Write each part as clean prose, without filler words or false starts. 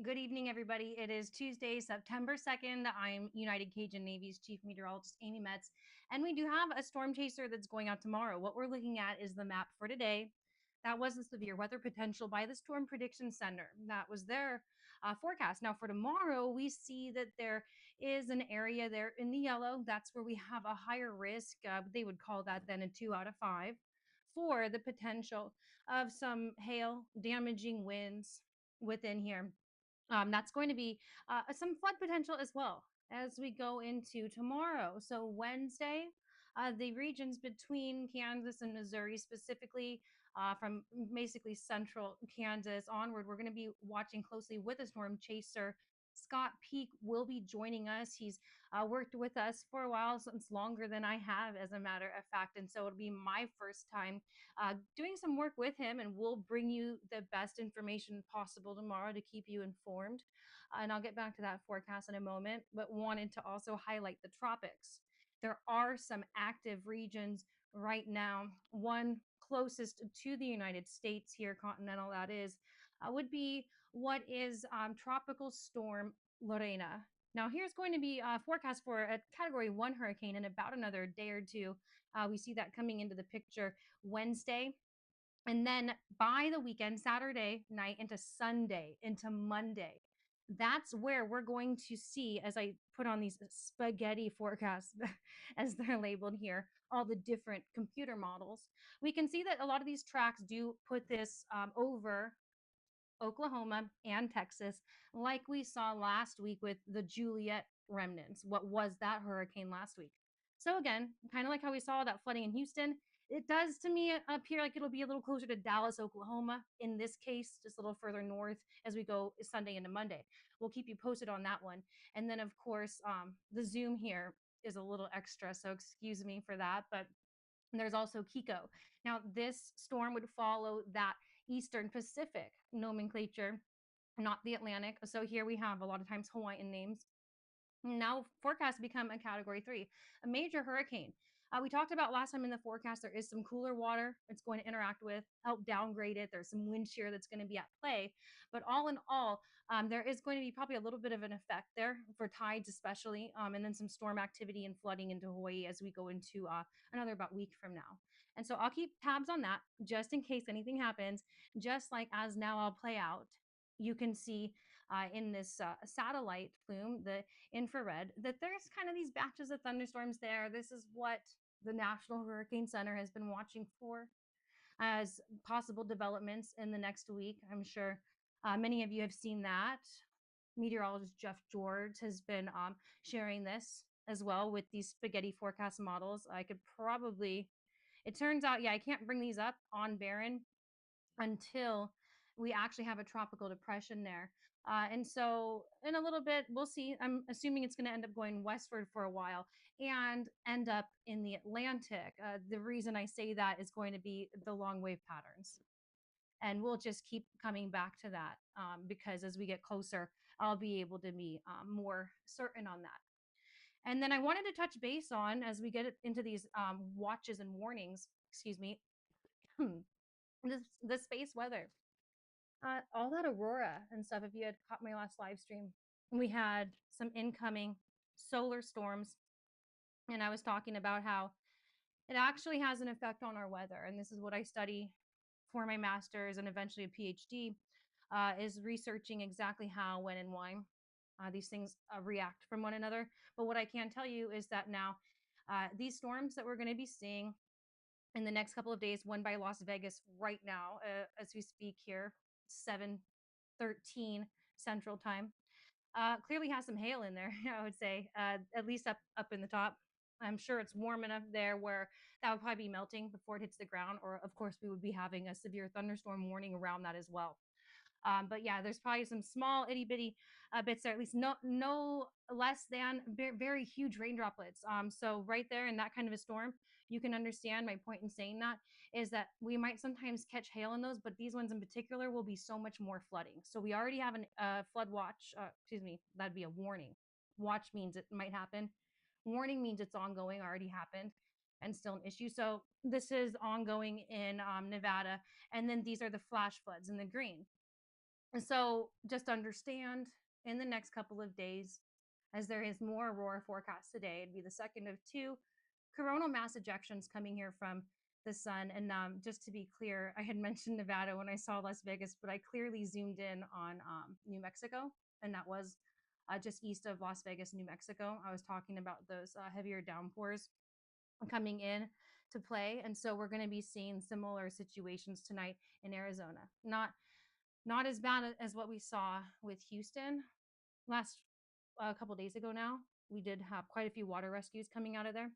Good evening, everybody. It is Tuesday, September 2nd. I'm United Cajun Navy's Chief Meteorologist, Amy Metz, and we do have a storm chaser that's going out tomorrow. What we're looking at is the map for today. That was the severe weather potential by the Storm Prediction Center. That was their forecast. Now, for tomorrow, we see that there is an area there in the yellow. That's where we have a higher risk. They would call that then a 2 out of 5 for the potential of some hail, damaging winds within here. That's going to be some flood potential as well as we go into tomorrow. So, Wednesday, the regions between Kansas and Missouri, specifically from basically central Kansas onward, we're going to be watching closely with a storm chaser. Scott Peak will be joining us. He's worked with us for a while, since longer than I have, as a matter of fact. And so it'll be my first time doing some work with him, and we'll bring you the best information possible tomorrow to keep you informed. And I'll get back to that forecast in a moment, but wanted to also highlight the tropics. There are some active regions right now. One closest to the United States here, continental, that is, would be what is Tropical Storm Lorena. Now, here's going to be a forecast for a Category 1 hurricane in about another day or two. We see that coming into the picture Wednesday. And then by the weekend, Saturday night into Sunday, into Monday, that's where we're going to see, as I put on these spaghetti forecasts, as they're labeled here, all the different computer models. We can see that a lot of these tracks do put this over Oklahoma and Texas, like we saw last week with the Juliet remnants. What was that hurricane last week? So, again, kind of like how we saw that flooding in Houston, it does to me appear like it'll be a little closer to Dallas, Oklahoma, in this case, just a little further north as we go Sunday into Monday. We'll keep you posted on that one. And then, of course, the zoom here is a little extra, so excuse me for that. But there's also Kiko. Now, this storm would follow that Eastern Pacific nomenclature, not the Atlantic. So here we have a lot of times Hawaiian names. Now forecast become a Category 3, a major hurricane. We talked about last time in the forecast, there is some cooler water it's going to interact with, help downgrade it. There's some wind shear that's going to be at play. But all in all, there is going to be probably a little bit of an effect there for tides, especially, and then some storm activity and flooding into Hawaii as we go into another about week from now. And so I'll keep tabs on that just in case anything happens, just like as now I'll play out. You can see in this satellite plume, the infrared, that there's kind of these batches of thunderstorms there. This is what the National Hurricane Center has been watching for as possible developments in the next week. I'm sure many of you have seen that. Meteorologist Jeff George has been sharing this as well with these spaghetti forecast models. I could probably, it turns out, yeah, I can't bring these up on Barron until we actually have a tropical depression there. And so, in a little bit, we'll see. I'm assuming it's going to end up going westward for a while and end up in the Atlantic. The reason I say that is going to be the long wave patterns. And we'll just keep coming back to that because as we get closer, I'll be able to be more certain on that. And then I wanted to touch base on, as we get into these watches and warnings, excuse me, the space weather. All that aurora and stuff, if you had caught my last live stream, we had some incoming solar storms. And I was talking about how it actually has an effect on our weather. And this is what I study for my master's and eventually a PhD, is researching exactly how, when, and why these things react from one another. But what I can tell you is that now these storms that we're going to be seeing in the next couple of days, one by Las Vegas right now, as we speak here, 7:13 Central Time. Clearly has some hail in there, I would say, at least up in the top. I'm sure it's warm enough there where that would probably be melting before it hits the ground, or of course we would be having a severe thunderstorm warning around that as well. But yeah, there's probably some small itty bitty bits there, at least no less than very huge rain droplets. So right there in that kind of a storm, you can understand my point in saying that is that we might sometimes catch hail in those, but these ones in particular will be so much more flooding. So we already have a flood watch. Excuse me, that'd be a warning. Watch means it might happen. Warning means it's ongoing, already happened, and still an issue. So this is ongoing in Nevada, and then these are the flash floods in the green. And so just understand in the next couple of days, as there is more aurora forecast today, it'd be the second of two coronal mass ejections coming here from the sun. And just to be clear, I had mentioned Nevada when I saw Las Vegas, but I clearly zoomed in on New Mexico, and that was just east of Las Vegas, New Mexico. I was talking about those heavier downpours coming in to play, and so we're going to be seeing similar situations tonight in Arizona. Not as bad as what we saw with Houston last a couple days ago. Now we did have quite a few water rescues coming out of there,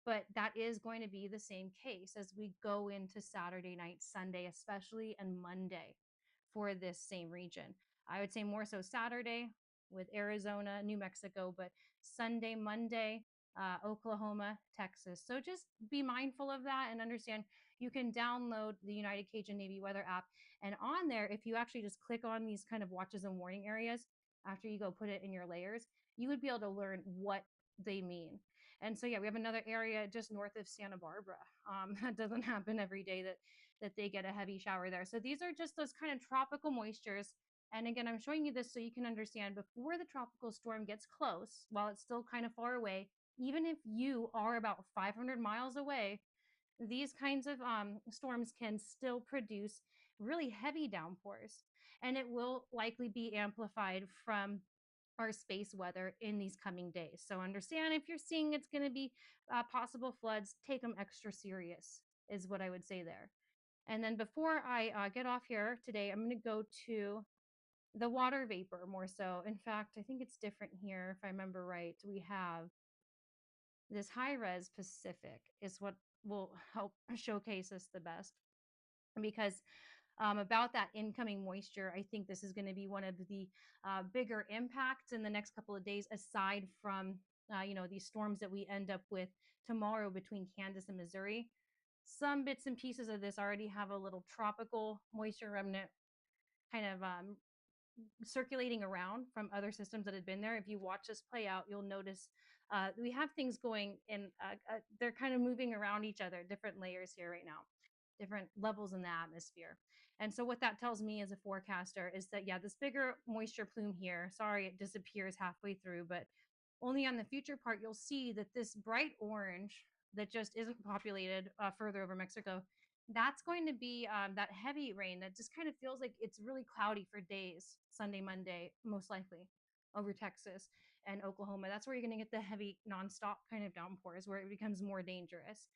but that is going to be the same case as we go into Saturday night, Sunday, especially, and Monday for this same region. I would say more so Saturday with Arizona, New Mexico, but Sunday, Monday, Oklahoma, Texas. So just be mindful of that and understand you can download the United Cajun Navy weather app. And on there, if you actually just click on these kind of watches and warning areas after you go put it in your layers, you would be able to learn what they mean. And so, yeah, we have another area just north of Santa Barbara. That doesn't happen every day that they get a heavy shower there. So these are just those kind of tropical moistures. And again, I'm showing you this so you can understand before the tropical storm gets close, while it's still kind of far away, even if you are about 500 miles away, these kinds of storms can still produce really heavy downpours. And it will likely be amplified from our space weather in these coming days. So understand if you're seeing it's going to be possible floods, take them extra serious, is what I would say there. And then before I get off here today, I'm going to go to the water vapor more so. In fact, I think it's different here. If I remember right, we have this high res Pacific is what will help showcase us the best, because about that incoming moisture, I think this is going to be one of the bigger impacts in the next couple of days, aside from these storms that we end up with tomorrow between Kansas and Missouri. Some bits and pieces of this already have a little tropical moisture remnant kind of circulating around from other systems that had been there. If you watch this play out, you'll notice we have things going in, they're kind of moving around each other, different layers here right now, different levels in the atmosphere. And so what that tells me as a forecaster is that, yeah, this bigger moisture plume here, sorry, it disappears halfway through, but only on the future part, you'll see that this bright orange that just isn't populated further over Mexico, that's going to be that heavy rain that just kind of feels like it's really cloudy for days, Sunday, Monday, most likely over Texas and Oklahoma. That's where you're going to get the heavy nonstop kind of downpours where it becomes more dangerous.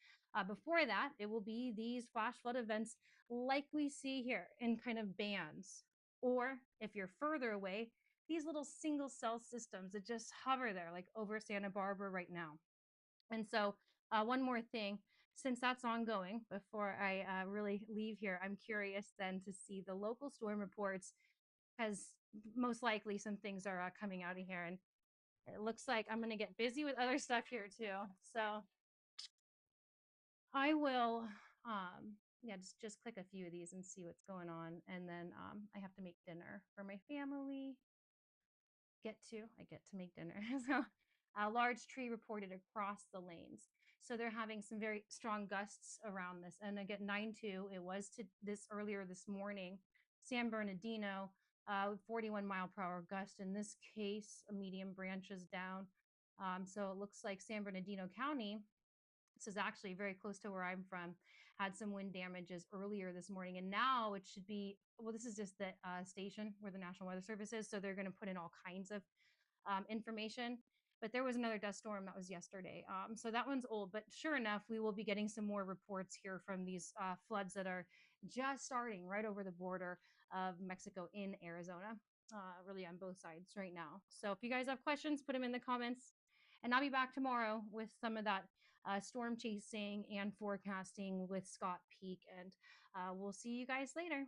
Before that, it will be these flash flood events like we see here in kind of bands. Or if you're further away, these little single cell systems that just hover there, like over Santa Barbara right now. And so, one more thing, since that's ongoing, before I really leave here, I'm curious then to see the local storm reports, because most likely some things are coming out of here. And it looks like I'm going to get busy with other stuff here too. So, I will. Yeah, just click a few of these and see what's going on, and then I have to make dinner for my family. I get to make dinner. So a large tree reported across the lanes. So they're having some very strong gusts around this. And again, 9-2, it was to this earlier this morning. San Bernardino, 41-mile-per-hour gust. In this case, a medium branches down. So it looks like San Bernardino County, this is actually very close to where I'm from, had some wind damages earlier this morning. And now it should be, well, this is just the station where the National Weather Service is. So they're going to put in all kinds of information. But there was another dust storm that was yesterday. So that one's old. But sure enough, we will be getting some more reports here from these floods that are just starting right over the border of Mexico in Arizona, really on both sides right now. So if you guys have questions, put them in the comments. And I'll be back tomorrow with some of that storm chasing and forecasting with Scott Peak. And we'll see you guys later.